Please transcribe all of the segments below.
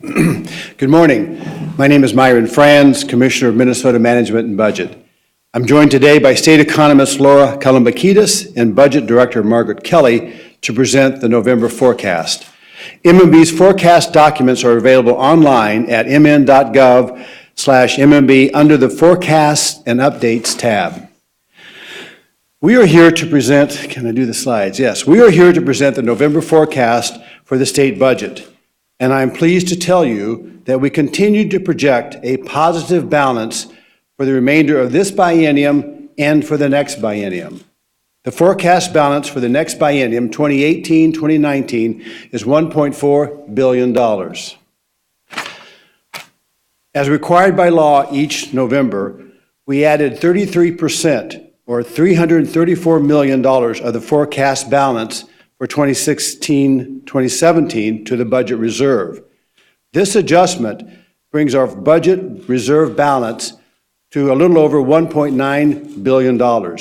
Good morning. My name is Myron Frans, Commissioner of Minnesota Management and Budget. I'm joined today by State Economist Laura Kalambakidis and Budget Director Margaret Kelly to present the November forecast. MMB's forecast documents are available online at mn.gov/MMB under the Forecasts and Updates tab. We are here to present, can I do the slides? Yes, we are here to present the November forecast for the state budget. And I'm pleased to tell you that we continue to project a positive balance for the remainder of this biennium and for the next biennium. The forecast balance for the next biennium, 2018-2019, is $1.4 billion. As required by law each November, we added 33%, or $334 million of the forecast balance for 2016-2017 to the budget reserve. This adjustment brings our budget reserve balance to a little over $1.9 billion,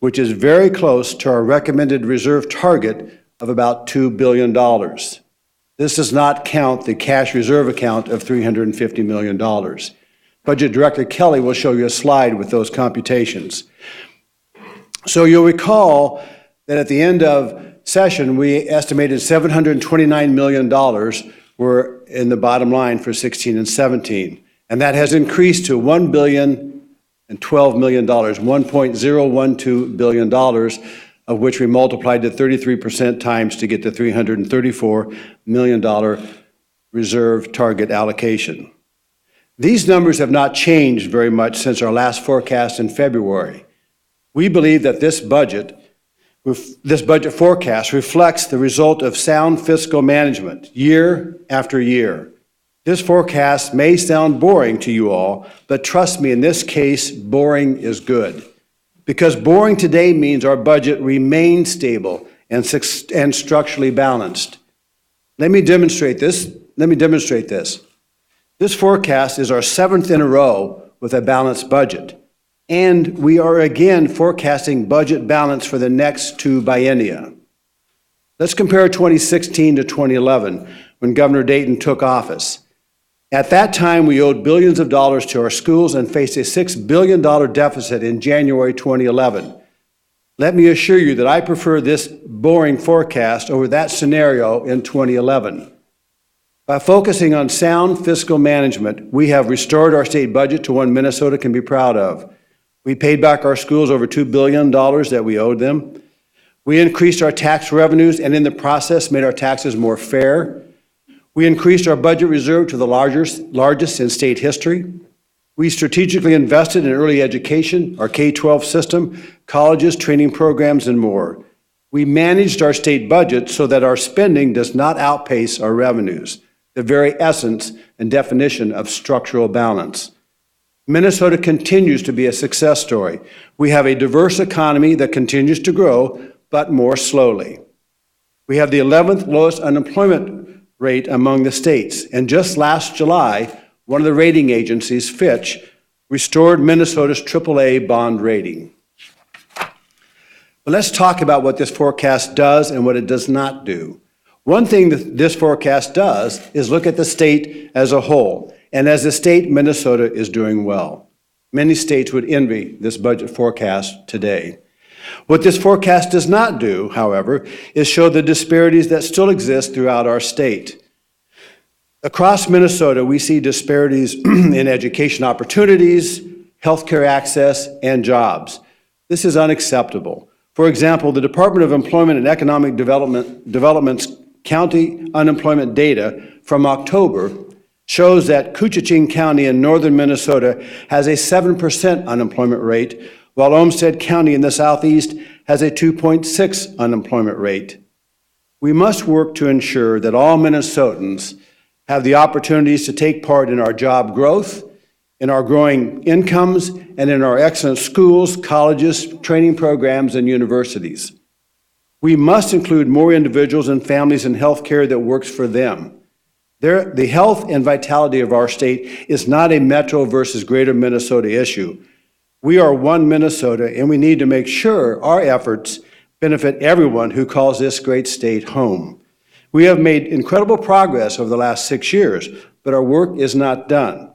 which is very close to our recommended reserve target of about $2 billion. This does not count the cash reserve account of $350 million. Budget Director Kelly will show you a slide with those computations. So you'll recall that at the end of session, we estimated $729 million were in the bottom line for 16 and 17. And that has increased to $1,012 million, $1.012 billion, of which we multiplied to 33% times to get the $334 million reserve target allocation. These numbers have not changed very much since our last forecast in February. We believe that this budget forecast reflects the result of sound fiscal management year after year. This forecast may sound boring to you all, but trust me, in this case, boring is good. Because boring today means our budget remains stable and structurally balanced. Let me demonstrate this. This forecast is our 7th in a row with a balanced budget. And we are again forecasting budget balance for the next 2 biennia. Let's compare 2016 to 2011, when Governor Dayton took office. At that time, we owed billions of dollars to our schools and faced a $6 billion deficit in January 2011. Let me assure you that I prefer this boring forecast over that scenario in 2011. By focusing on sound fiscal management, we have restored our state budget to one Minnesota can be proud of. We paid back our schools over $2 billion that we owed them. We increased our tax revenues and in the process made our taxes more fair. We increased our budget reserve to the largest in state history. We strategically invested in early education, our K-12 system, colleges, training programs, and more. We managed our state budget so that our spending does not outpace our revenues, the very essence and definition of structural balance. Minnesota continues to be a success story. We have a diverse economy that continues to grow, but more slowly. We have the 11th lowest unemployment rate among the states. And just last July, one of the rating agencies, Fitch, restored Minnesota's AAA bond rating. But let's talk about what this forecast does and what it does not do. One thing that this forecast does is look at the state as a whole. And as a state, Minnesota is doing well. Many states would envy this budget forecast today. What this forecast does not do, however, is show the disparities that still exist throughout our state. Across Minnesota, we see disparities in education opportunities, healthcare access, and jobs. This is unacceptable. For example, the Department of Employment and Economic Development's county unemployment data from October shows that Koochiching County in northern Minnesota has a 7% unemployment rate, while Olmsted County in the southeast has a 2.6% unemployment rate. We must work to ensure that all Minnesotans have the opportunities to take part in our job growth, in our growing incomes, and in our excellent schools, colleges, training programs, and universities. We must include more individuals and families in healthcare that works for them. The health and vitality of our state is not a metro versus greater Minnesota issue. We are one Minnesota, and we need to make sure our efforts benefit everyone who calls this great state home. We have made incredible progress over the last 6 years, but our work is not done.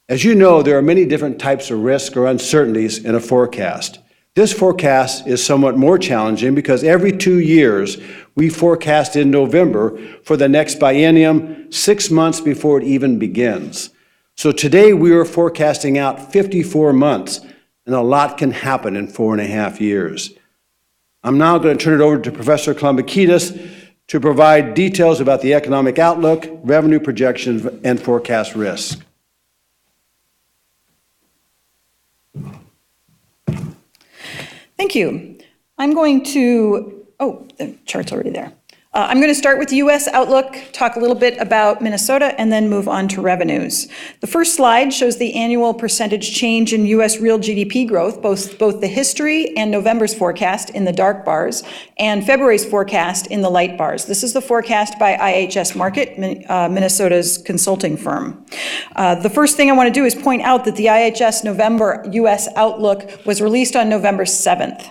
As you know, there are many different types of risk or uncertainties in a forecast. This forecast is somewhat more challenging because every 2 years we forecast in November for the next biennium 6 months before it even begins. So today we are forecasting out 54 months, and a lot can happen in 4.5 years. I'm now going to turn it over to Professor Kolombakidis to provide details about the economic outlook, revenue projections, and forecast risk. Thank you. I'm going to, the chart's already there. I'm going to start with the U.S. outlook, talk a little bit about Minnesota, and then move on to revenues. The first slide shows the annual percentage change in U.S. real GDP growth, both the history and November's forecast in the dark bars, and February's forecast in the light bars. This is the forecast by IHS Markit, Minnesota's consulting firm. The first thing I want to do is point out that the IHS November U.S. outlook was released on November 7th,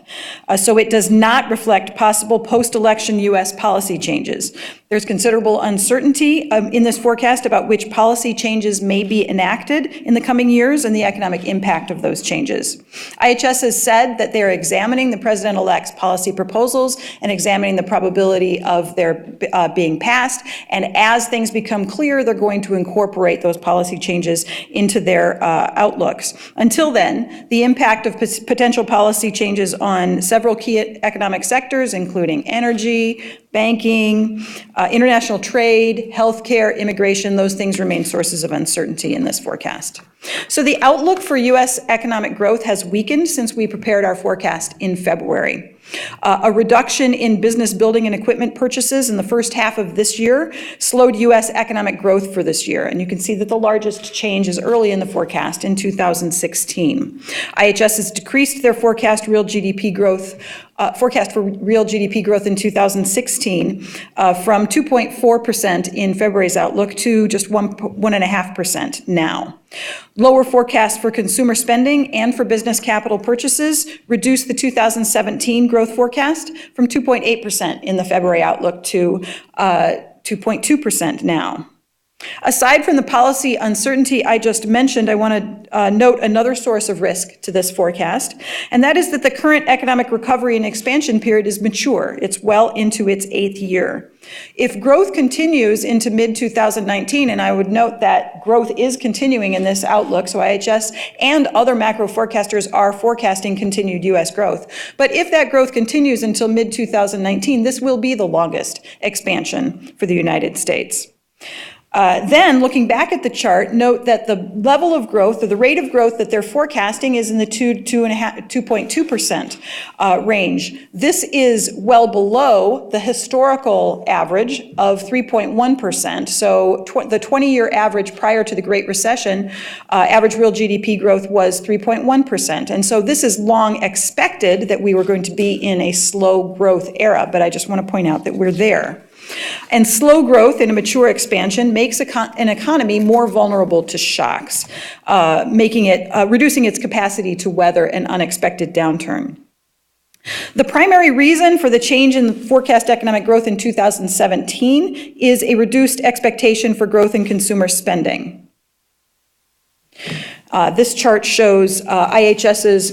so it does not reflect possible post-election U.S. policy changes. There's considerable uncertainty in this forecast about which policy changes may be enacted in the coming years and the economic impact of those changes. IHS has said that they're examining the president-elect's policy proposals and examining the probability of their being passed, and as things become clear, they're going to incorporate those policy changes into their outlooks. Until then, the impact of potential policy changes on several key economic sectors, including energy, banking, international trade, healthcare, immigration, those things remain sources of uncertainty in this forecast. So the outlook for U.S. economic growth has weakened since we prepared our forecast in February. A reduction in business building and equipment purchases in the first half of this year slowed U.S. economic growth for this year. And you can see that the largest change is early in the forecast in 2016. IHS has decreased their forecast for real GDP growth in 2016 from 2.4% in February's outlook to just 1.5% now. Lower forecasts for consumer spending and for business capital purchases reduced the 2017 growth forecast from 2.8% in the February outlook to 2.2% now. Aside from the policy uncertainty I just mentioned, I want to note another source of risk to this forecast, and that is that the current economic recovery and expansion period is mature. It's well into its 8th year. If growth continues into mid-2019, and I would note that growth is continuing in this outlook, so IHS and other macro forecasters are forecasting continued U.S. growth. But if that growth continues until mid-2019, this will be the longest expansion for the United States. Then, looking back at the chart, note that the level of growth, or the rate of growth that they're forecasting, is in the 2.2% range. This is well below the historical average of 3.1%. So the 20-year average prior to the Great Recession, average real GDP growth was 3.1%. And so this is long expected that we were going to be in a slow growth era, but I just want to point out that we're there. And slow growth in a mature expansion makes an economy more vulnerable to shocks, reducing its capacity to weather an unexpected downturn. The primary reason for the change in the forecast economic growth in 2017 is a reduced expectation for growth in consumer spending. This chart shows IHS's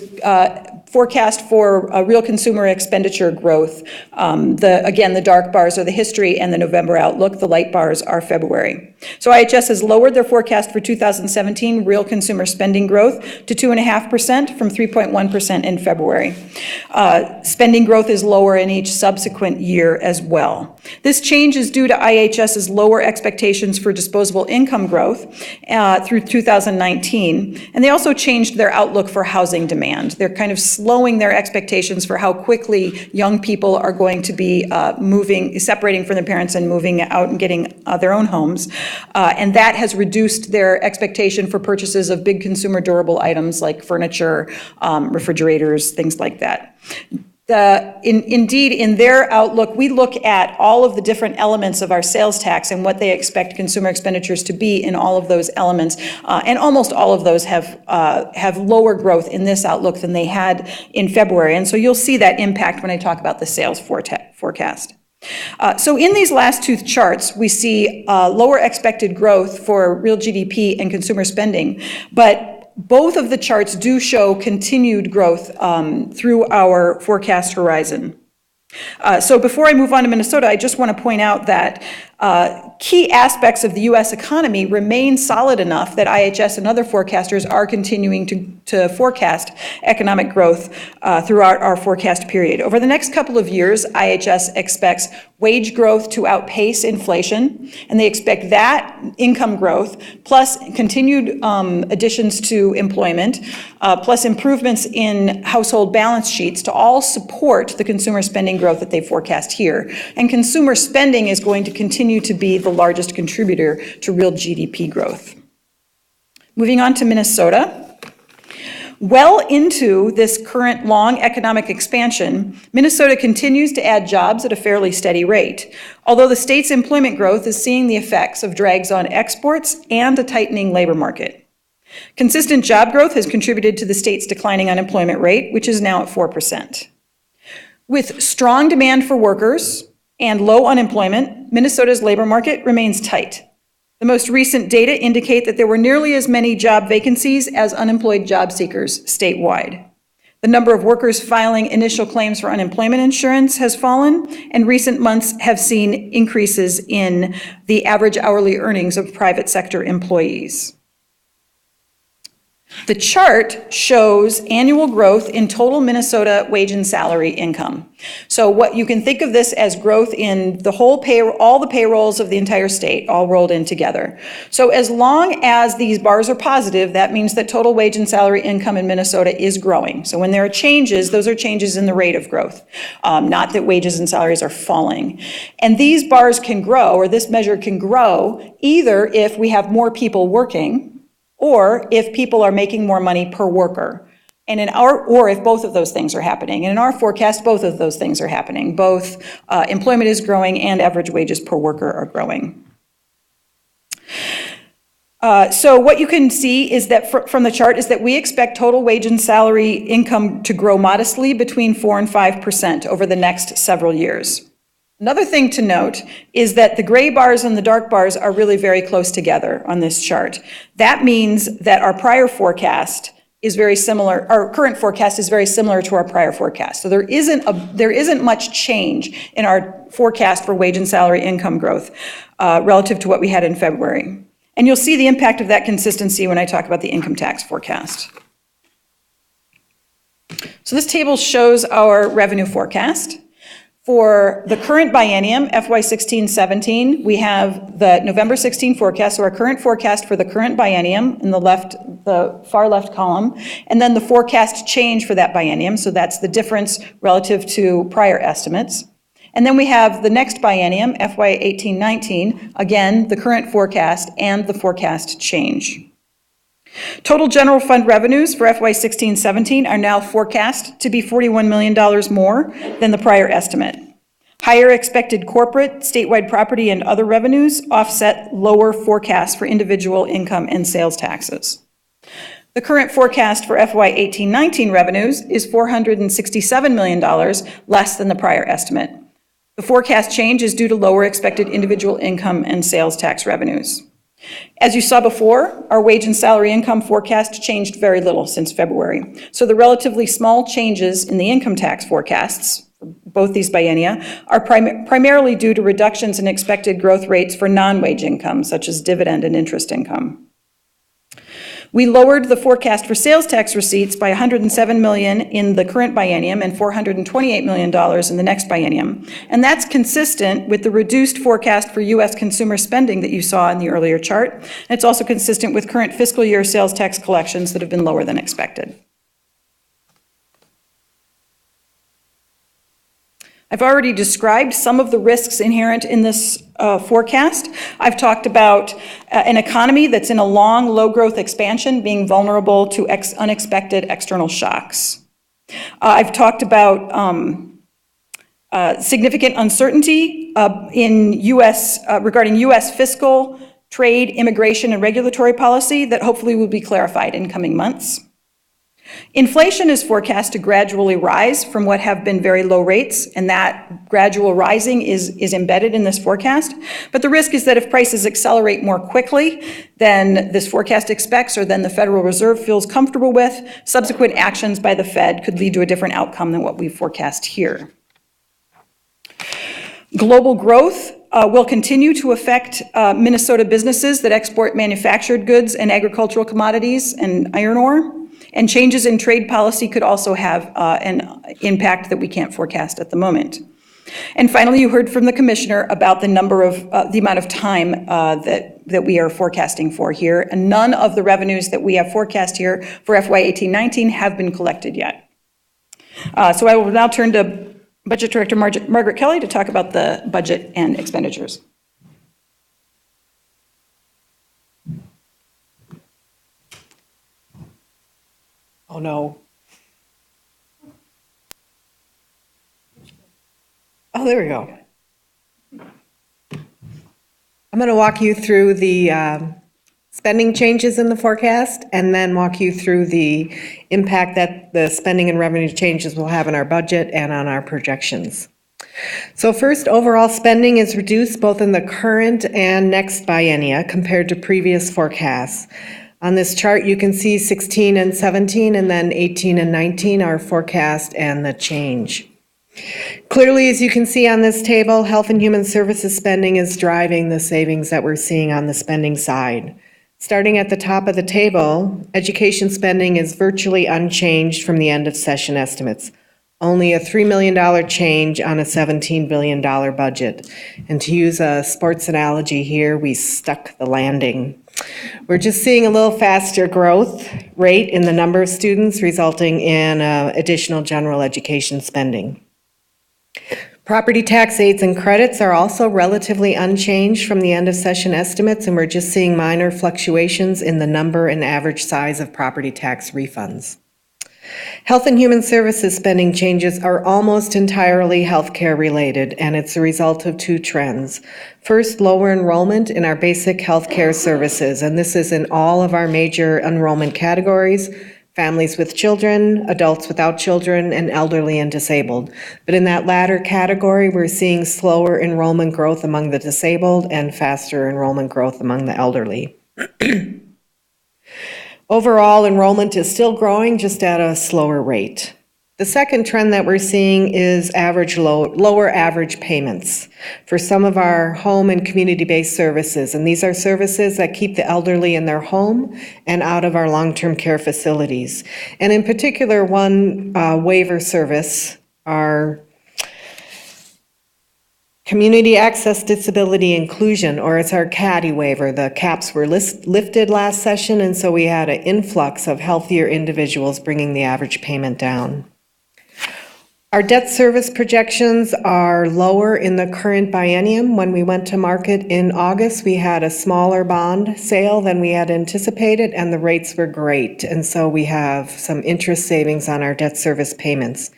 forecast for real consumer expenditure growth. Again, the dark bars are the history and the November outlook. The light bars are February. So IHS has lowered their forecast for 2017 real consumer spending growth to 2.5% from 3.1% in February. Spending growth is lower in each subsequent year as well. This change is due to IHS's lower expectations for disposable income growth through 2019. And they also changed their outlook for housing demand. They're kind of slowing their expectations for how quickly young people are going to be separating from their parents and moving out and getting their own homes. And that has reduced their expectation for purchases of big consumer durable items like furniture, refrigerators, things like that. Indeed, in their outlook, we look at all of the different elements of our sales tax and what they expect consumer expenditures to be in all of those elements, and almost all of those have lower growth in this outlook than they had in February, and so you'll see that impact when I talk about the sales forecast. So in these last two charts, we see lower expected growth for real GDP and consumer spending, but both of the charts do show continued growth through our forecast horizon. So before I move on to Minnesota, I just want to point out that key aspects of the U.S. economy remain solid enough that IHS and other forecasters are continuing to forecast economic growth throughout our forecast period. Over the next couple of years, IHS expects wage growth to outpace inflation, and they expect that income growth, plus continued additions to employment, plus improvements in household balance sheets to all support the consumer spending growth that they forecast here. And consumer spending is going to continue to be the largest contributor to real GDP growth. Moving on to Minnesota. Well into this current long economic expansion, Minnesota continues to add jobs at a fairly steady rate, although the state's employment growth is seeing the effects of drags on exports and a tightening labor market. Consistent job growth has contributed to the state's declining unemployment rate, which is now at 4%. With strong demand for workers and low unemployment, Minnesota's labor market remains tight. The most recent data indicate that there were nearly as many job vacancies as unemployed job seekers statewide. The number of workers filing initial claims for unemployment insurance has fallen, and recent months have seen increases in the average hourly earnings of private sector employees. The chart shows annual growth in total Minnesota wage and salary income. So what you can think of this as growth in the whole all the payrolls of the entire state, all rolled in together. So as long as these bars are positive, that means that total wage and salary income in Minnesota is growing. So when there are changes, those are changes in the rate of growth, not that wages and salaries are falling. And these bars can grow, or this measure can grow, either if we have more people working, or if people are making more money per worker. And or if both of those things are happening. And in our forecast, both of those things are happening. Both employment is growing and average wages per worker are growing. So what you can see is that from the chart is that we expect total wage and salary income to grow modestly between 4 and 5% over the next several years. Another thing to note is that the gray bars and the dark bars are really very close together on this chart. That means that our prior forecast is very similar, our current forecast is very similar to our prior forecast. So there isn't much change in our forecast for wage and salary income growth relative to what we had in February. And you'll see the impact of that consistency when I talk about the income tax forecast. So this table shows our revenue forecast. For the current biennium, FY 16-17, we have the November 16 forecast, so our current forecast for the current biennium in the far left column, and then the forecast change for that biennium, so that's the difference relative to prior estimates. And then we have the next biennium, FY 18-19, again, the current forecast and the forecast change. Total general fund revenues for FY 16-17 are now forecast to be $41 million more than the prior estimate. Higher expected corporate, statewide property, and other revenues offset lower forecasts for individual income and sales taxes. The current forecast for FY 18-19 revenues is $467 million less than the prior estimate. The forecast change is due to lower expected individual income and sales tax revenues. As you saw before, our wage and salary income forecast changed very little since February. So the relatively small changes in the income tax forecasts, for both these biennia, are primarily due to reductions in expected growth rates for non-wage income, such as dividend and interest income. We lowered the forecast for sales tax receipts by $107 million in the current biennium and $428 million in the next biennium. And that's consistent with the reduced forecast for U.S. consumer spending that you saw in the earlier chart. And it's also consistent with current fiscal year sales tax collections that have been lower than expected. I've already described some of the risks inherent in this forecast. I've talked about an economy that's in a long, low-growth expansion being vulnerable to unexpected external shocks. I've talked about significant uncertainty regarding U.S. fiscal, trade, immigration, and regulatory policy that hopefully will be clarified in coming months. Inflation is forecast to gradually rise from what have been very low rates, and that gradual rising is embedded in this forecast. But the risk is that if prices accelerate more quickly than this forecast expects or than the Federal Reserve feels comfortable with, subsequent actions by the Fed could lead to a different outcome than what we forecast here. Global growth will continue to affect Minnesota businesses that export manufactured goods and agricultural commodities and iron ore. And changes in trade policy could also have an impact that we can't forecast at the moment. And finally, you heard from the Commissioner about the number of, the amount of time that we are forecasting for here. And none of the revenues that we have forecast here for FY 18-19 have been collected yet. So I will now turn to Budget Director Margaret Kelly to talk about the budget and expenditures. Oh, no. Oh, there we go. I'm going to walk you through the spending changes in the forecast and then walk you through the impact that the spending and revenue changes will have on our budget and on our projections. So first, overall spending is reduced both in the current and next biennia compared to previous forecasts. On this chart, you can see 16 and 17, and then 18 and 19 are forecast and the change. Clearly, as you can see on this table, Health and Human Services spending is driving the savings that we're seeing on the spending side. Starting at the top of the table, education spending is virtually unchanged from the end of session estimates. Only a $3 million change on a $17 billion budget. And to use a sports analogy here, we stuck the landing. We're just seeing a little faster growth rate in the number of students, resulting in additional general education spending. Property tax aids and credits are also relatively unchanged from the end of session estimates, and we're just seeing minor fluctuations in the number and average size of property tax refunds. Health and Human Services spending changes are almost entirely healthcare related, and it's a result of two trends. First, lower enrollment in our basic healthcare services, and this is in all of our major enrollment categories: families with children, adults without children, and elderly and disabled. But in that latter category, we're seeing slower enrollment growth among the disabled and faster enrollment growth among the elderly. Overall, enrollment is still growing, just at a slower rate. The second trend that we're seeing is lower average payments for some of our home and community-based services. And these are services that keep the elderly in their home and out of our long-term care facilities. And in particular, one waiver service, our Community Access Disability Inclusion, or it's our CADI waiver. The caps were lifted last session, and so we had an influx of healthier individuals, bringing the average payment down. Our debt service projections are lower in the current biennium. When we went to market in August, we had a smaller bond sale than we had anticipated, and the rates were great. And so we have some interest savings on our debt service payments.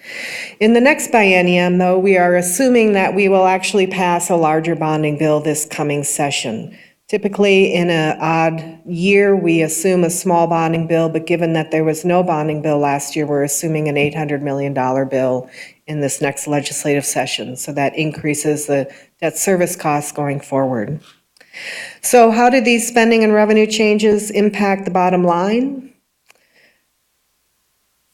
In the next biennium, though, we are assuming that we will actually pass a larger bonding bill this coming session. Typically, in an odd year, we assume a small bonding bill, but given that there was no bonding bill last year, we're assuming an $800 million bill in this next legislative session. So that increases the debt service costs going forward. So how did these spending and revenue changes impact the bottom line?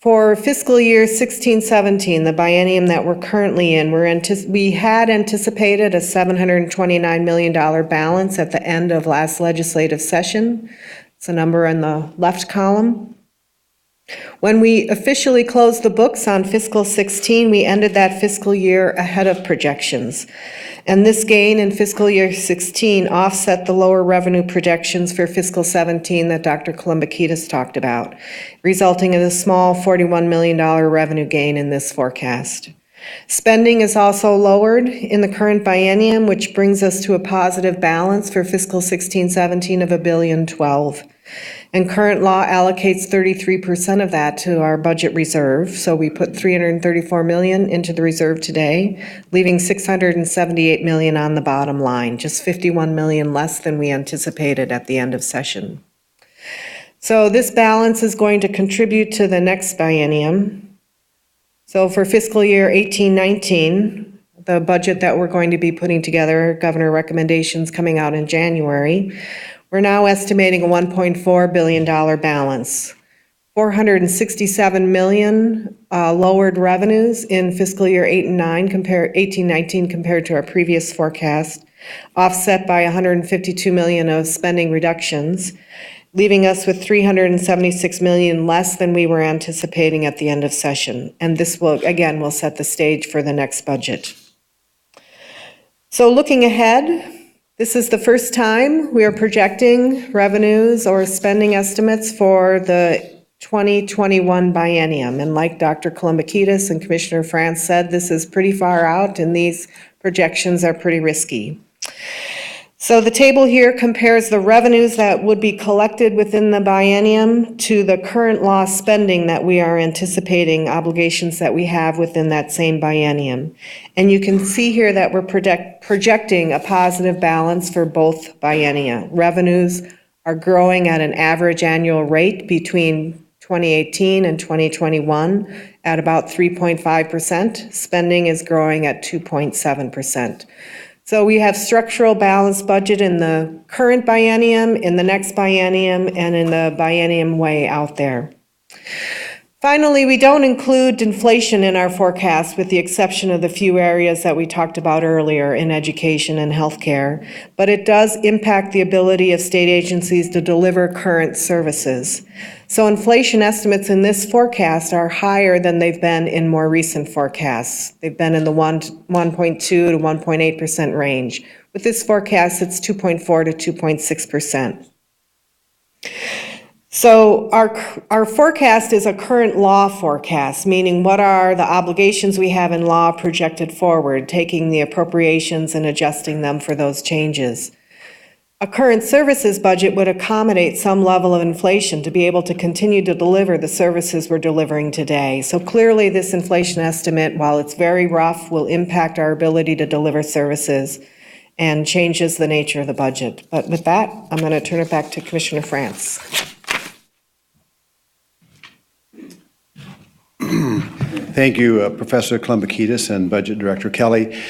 For fiscal year 16-17, the biennium that we're currently in, we had anticipated a $729 million balance at the end of last legislative session. It's a number in the left column. When we officially closed the books on fiscal 16, we ended that fiscal year ahead of projections. And this gain in fiscal year 16 offset the lower revenue projections for fiscal 17 that Dr. Kolumbakitis talked about, resulting in a small $41 million revenue gain in this forecast. Spending is also lowered in the current biennium, which brings us to a positive balance for fiscal 16-17 of $1.012 billion. And current law allocates 33% of that to our budget reserve. So we put $334 million into the reserve today, leaving $678 million on the bottom line, just $51 million less than we anticipated at the end of session. So this balance is going to contribute to the next biennium. So for fiscal year 18-19, the budget that we're going to be putting together, governor recommendations coming out in January, we're now estimating a $1.4 billion balance. 467 million lowered revenues in fiscal year 18-19 compared to our previous forecast, offset by 152 million of spending reductions, leaving us with 376 million less than we were anticipating at the end of session. And this will set the stage for the next budget. So looking ahead, this is the first time we are projecting revenues or spending estimates for the 2021 biennium. And like Dr. Kolumbakidis and Commissioner Frans said, this is pretty far out and these projections are pretty risky. So the table here compares the revenues that would be collected within the biennium to the current law spending that we are anticipating, obligations that we have within that same biennium. And you can see here that we're projecting a positive balance for both biennia. Revenues are growing at an average annual rate between 2018 and 2021 at about 3.5%. Spending is growing at 2.7%. So we have structural balanced budget in the current biennium, in the next biennium, and in the biennium way out there. Finally, we don't include inflation in our forecast with the exception of the few areas that we talked about earlier in education and healthcare, but it does impact the ability of state agencies to deliver current services. So inflation estimates in this forecast are higher than they've been in more recent forecasts. They've been in the 1.2 to 1.8% range. With this forecast, it's 2.4 to 2.6%. So our forecast is a current law forecast, meaning what are the obligations we have in law projected forward, taking the appropriations and adjusting them for those changes. A current services budget would accommodate some level of inflation to be able to continue to deliver the services we're delivering today. So clearly this inflation estimate, while it's very rough, will impact our ability to deliver services and changes the nature of the budget. But with that, I'm going to turn it back to Commissioner Frans. Thank you, Professor Kolumbakidis and Budget Director Kelly.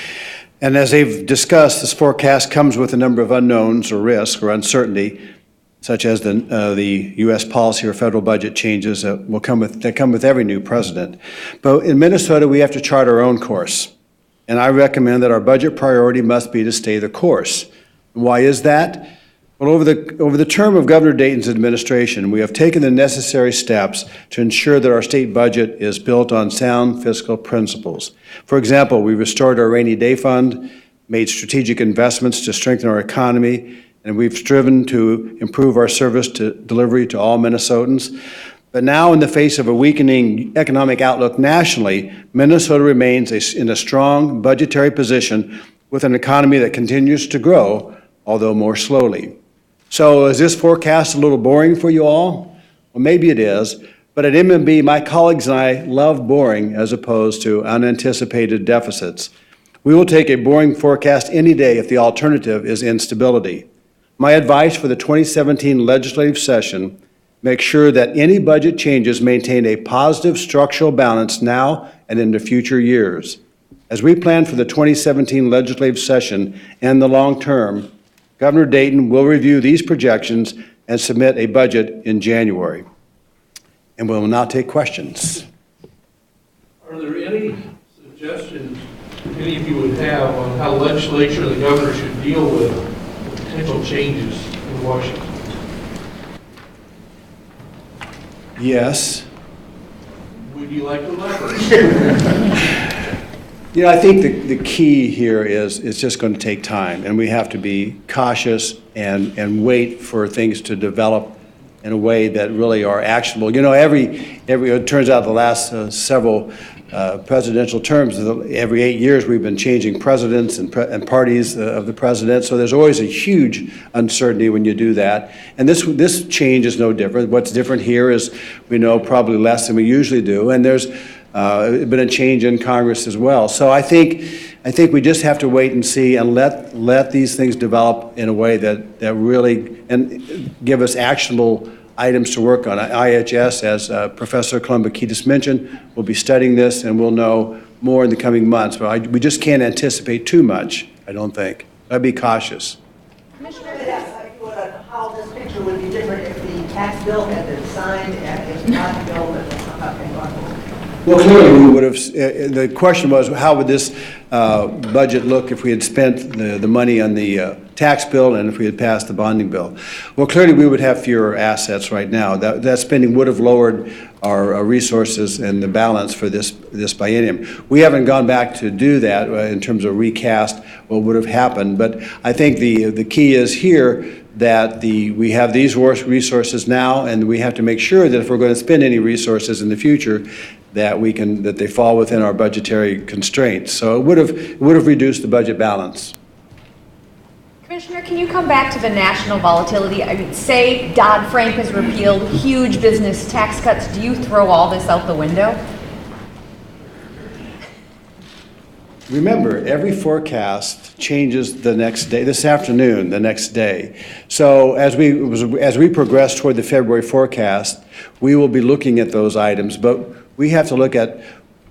And as they've discussed, this forecast comes with a number of unknowns or risks or uncertainty, such as the U.S. policy or federal budget changes that come with every new president. But in Minnesota, we have to chart our own course. And I recommend that our budget priority must be to stay the course. Why is that? Well, over the term of Governor Dayton's administration, we have taken the necessary steps to ensure that our state budget is built on sound fiscal principles. For example, we restored our rainy day fund, made strategic investments to strengthen our economy, and we've striven to improve our service delivery to all Minnesotans. But now, in the face of a weakening economic outlook nationally, Minnesota remains in a strong budgetary position with an economy that continues to grow, although more slowly. So is this forecast a little boring for you all? Well, maybe it is, but at MMB, my colleagues and I love boring as opposed to unanticipated deficits. We will take a boring forecast any day if the alternative is instability. My advice for the 2017 legislative session: make sure that any budget changes maintain a positive structural balance now and into future years. As we plan for the 2017 legislative session and the long term, Governor Dayton will review these projections and submit a budget in January. And we will now take questions. Are there any suggestions any of you would have on how the legislature and the governor should deal with potential changes in Washington? Yes. Would you like to elaborate? You know, I think the key here is it's just going to take time, and we have to be cautious and wait for things to develop in a way that really are actionable. You know, it turns out the last several presidential terms, every 8 years we've been changing presidents and parties of the president, so there's always a huge uncertainty when you do that. And this change is no different. What's different here is we know probably less than we usually do, and there's been a change in Congress as well. So I think we just have to wait and see and let these things develop in a way that really and give us actionable items to work on. IHS, as Professor Columbakidis mentioned, will be studying this, and we'll know more in the coming months. But we just can't anticipate too much, I don't think. I'd be cautious. Commissioner, how this picture would be different if the tax bill had been signed and if not the bill had been gone forward. Well, clearly, we would have, the question was, how would this budget look if we had spent the money on the tax bill and if we had passed the bonding bill? Well, clearly, we would have fewer assets right now. That spending would have lowered our resources and the balance for this biennium. We haven't gone back to do that in terms of recast what would have happened, but I think the key is here that we have these resources now, and we have to make sure that if we're going to spend any resources in the future, that they fall within our budgetary constraints. So it would have reduced the budget balance. Commissioner, can you come back to the national volatility? I mean, say Dodd-Frank is repealed, huge business tax cuts. Do you throw all this out the window? Remember, every forecast changes the next day, this afternoon, the next day. So as we progress toward the February forecast, we will be looking at those items, but we have to look at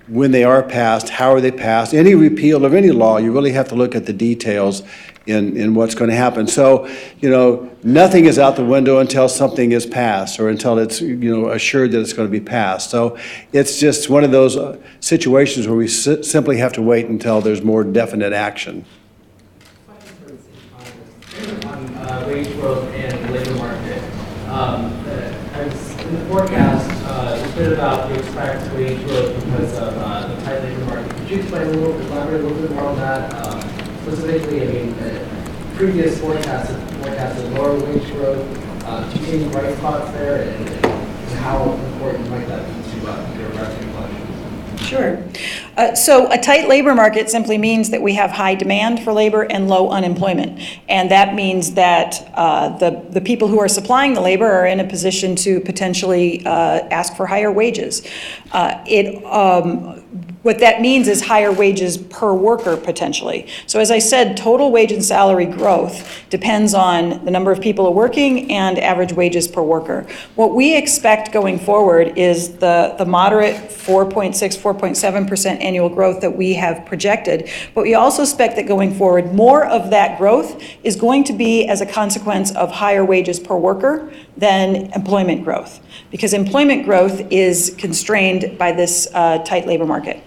when they are passed, how are they passed. Any repeal of any law, you really have to look at the details in what's going to happen. So, nothing is out the window until something is passed or until it's, assured that it's going to be passed. So it's just one of those situations where we simply have to wait until there's more definite action. On wage growth and labor market. In the forecast, it's been about you expect wage growth because of the tight labor market. Could you elaborate a little bit more on that? Specifically, previous forecasts forecasted lower wage growth. Do you see any bright spots there, and how important might that be to your revenue collections? Sure. So a tight labor market simply means that we have high demand for labor and low unemployment. And that means that the people who are supplying the labor are in a position to potentially ask for higher wages. What that means is higher wages per worker, potentially. So as I said, total wage and salary growth depends on the number of people working and average wages per worker. What we expect going forward is the moderate 4.6, 4.7% annual growth that we have projected. But we also expect that going forward, more of that growth is going to be as a consequence of higher wages per worker than employment growth, because employment growth is constrained by this tight labor market.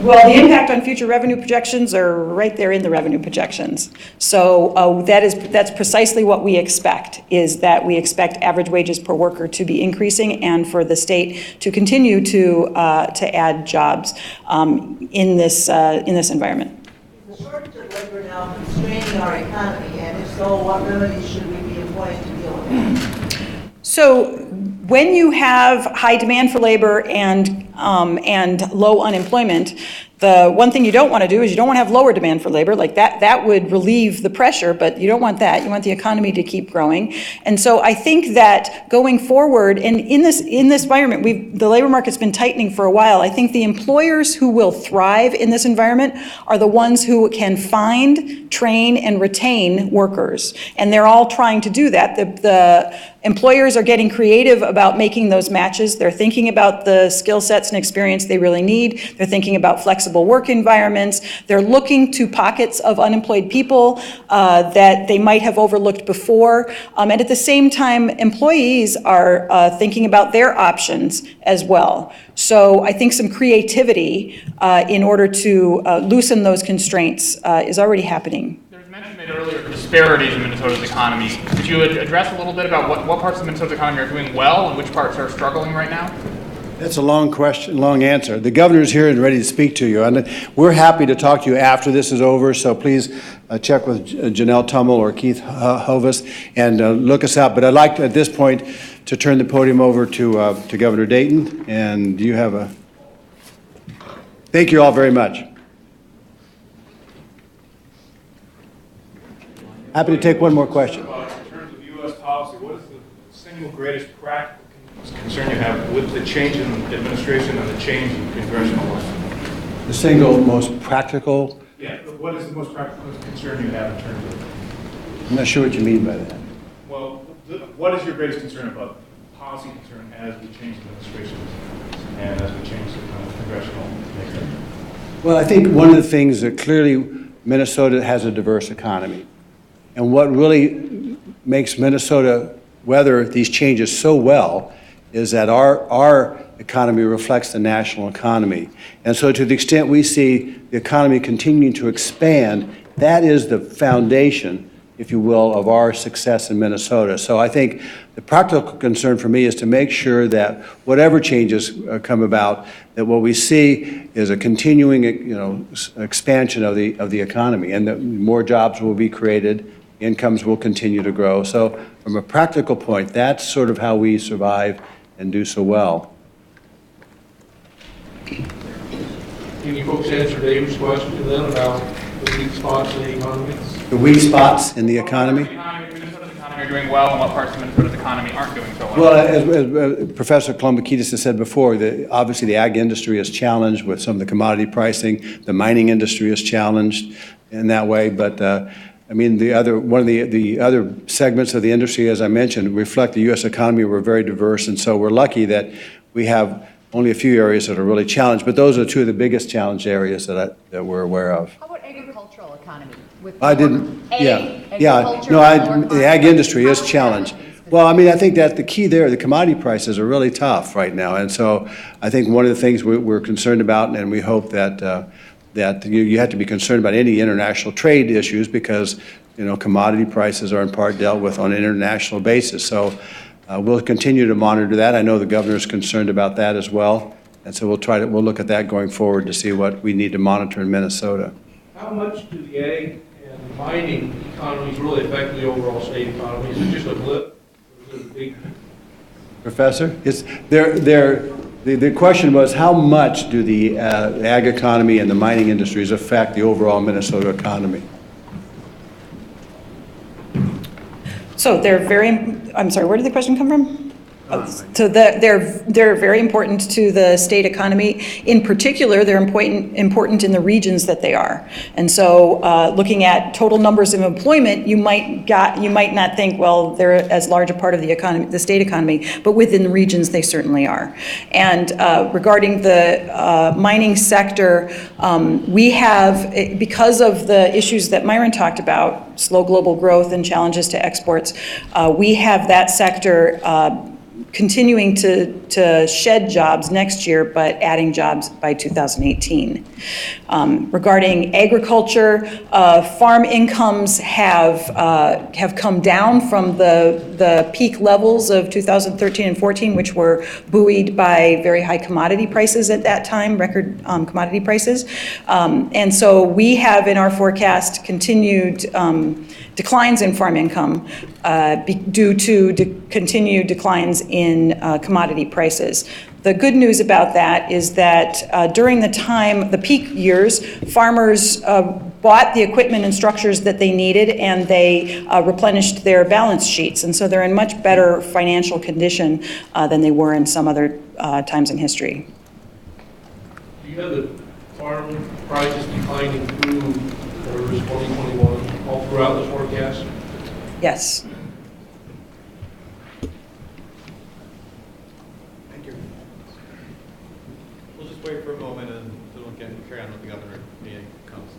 Well, the impact on future revenue projections are right there in the revenue projections. So that's precisely what we expect, is that we expect average wages per worker to be increasing and for the state to continue to add jobs in this environment. Is the shortage of labor now constraining our economy, and if so, what remedies should we be employing to deal with it? So when you have high demand for labor and low unemployment, the one thing you don't want to do is you don't want to have lower demand for labor. Like that would relieve the pressure, but you don't want that. You want the economy to keep growing. And so I think that going forward, and in this environment, the labor market's been tightening for a while. I think the employers who will thrive in this environment are the ones who can find, train, and retain workers. And they're all trying to do that. The employers are getting creative about making those matches. They're thinking about the skill sets and experience they really need. They're thinking about flexible work environments. They're looking to pockets of unemployed people that they might have overlooked before. And at the same time, employees are thinking about their options as well. So I think some creativity in order to loosen those constraints is already happening. There was mention made earlier of disparities in Minnesota's economy. Could you address a little bit about what parts of Minnesota's economy are doing well and which parts are struggling right now? That's a long question, long answer. The governor's here and ready to speak to you. And we're happy to talk to you after this is over, so please check with Janelle Tummel or Keith Hovis and look us up. But I'd like to, at this point, to turn the podium over to Governor Dayton. And you have thank you all very much. Happy to take one more question. In terms of U.S. policy, what is the single greatest practical concern you have with the change in administration and the change in congressional life? The single most practical? Yeah, what is the most practical concern you have in terms of I'm not sure what you mean by that. Well, what is your greatest concern about policy concern as we change administrations and as we change the kind of congressional makeup? Well, I think one of the things that clearly Minnesota has a diverse economy. And what really makes Minnesota weather these changes so well is that our economy reflects the national economy. And so to the extent we see the economy continuing to expand, that is the foundation, if you will, of our success in Minnesota. So I think the practical concern for me is to make sure that whatever changes come about, that what we see is a continuing, expansion of the economy, and that more jobs will be created, incomes will continue to grow. So from a practical point, that's sort of how we survive and do so well. Can you folks answer David's question then about the weak spots in the economy? The weak spots in the economy? Minnesota's economy are doing well, and what parts of Minnesota's economy aren't doing so well? Well, as Professor Columbakidis has said before, obviously the ag industry is challenged with some of the commodity pricing. The mining industry is challenged in that way, but I mean, one of the other segments of the industry, as I mentioned, reflect the U.S. economy. We're very diverse, and so we're lucky that we have only a few areas that are really challenged, but those are two of the biggest challenged areas that we're aware of. How about agricultural economy? I didn't, agriculture, the ag industry is challenged. Well, I mean, I think that the key there, the commodity prices are really tough right now, and so I think one of the things we're concerned about, and we hope that you have to be concerned about any international trade issues because, commodity prices are in part dealt with on an international basis. So we'll continue to monitor that. I know the governor is concerned about that as well, and so we'll look at that going forward to see what we need to monitor in Minnesota. How much do the ag and mining economies really affect the overall state economy? Is it just a blip? Or is it a big? Professor, the question was, how much do the ag economy and the mining industries affect the overall Minnesota economy? So I'm sorry, where did the question come from? So they're very important to the state economy. In particular, they're important in the regions that they are. And so looking at total numbers of employment, you might not think, well, they're as large a part of the economy, the state economy, but within the regions they certainly are. And regarding the mining sector, we have, because of the issues that Myron talked about, slow global growth and challenges to exports, we have that sector continuing to shed jobs next year, but adding jobs by 2018. Regarding agriculture, farm incomes have come down from the peak levels of 2013 and 14, which were buoyed by very high commodity prices at that time, record commodity prices. And so we have in our forecast continued declines in farm income due to continued declines in commodity prices. The good news about that is that during the peak years, farmers bought the equipment and structures that they needed, and they replenished their balance sheets. And so they're in much better financial condition than they were in some other times in history. Do you have the farm prices declining through 2021, all throughout the forecast? Yes. Thank you. We'll just wait for a moment and we'll carry on with the governor meeting comes.